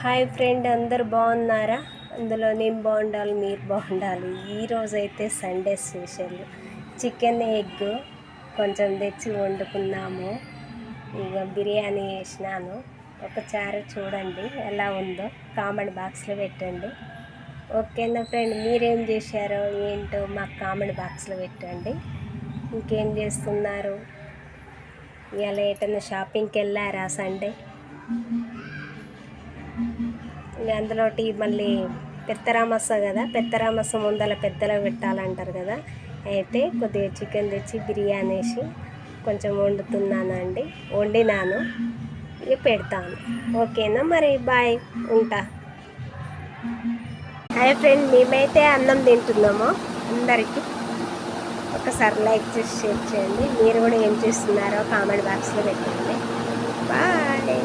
Hi friend, అందరు బాగున్నారా? అందులో నేను బాగుండాలి, మీరు బాగుండాలి. ఈరోజైతే సండే స్పెషల్ చికెన్ ఎగ్ కొంచెం తెచ్చి వండుకున్నాము. ఇక బిర్యానీ వేసినాను. ఒకసారి చూడండి ఎలా ఉందో, కామెంట్ బాక్స్లో పెట్టండి. ఓకేనా ఫ్రెండ్? మీరేం చేశారో ఏంటో మాకు కామెంట్ బాక్స్లో పెట్టండి. ఇంకేం చేస్తున్నారు? ఇవాళ ఎటన్నా షాపింగ్కి వెళ్ళారా సండే? అందులోటి మళ్ళీ పెత్తరామస కదా, పెత్తరామస ముందల పెద్దలో పెట్టాలంటారు కదా. అయితే కొద్దిగా చికెన్ తెచ్చి బిర్యానీ వేసి కొంచెం వండుతున్నానండి, వండినాను. ఇక పెడతాను. ఓకేనా మరి? బాయ్, ఉంటా. హాయ్ ఫ్రెండ్, మేమైతే అన్నం తింటున్నాము. అందరికీ ఒకసారి లైక్ చేసి షేర్ చేయండి. మీరు కూడా ఏం చేస్తున్నారో కామెంట్ బాక్స్లో పెట్టండి. బాయ్.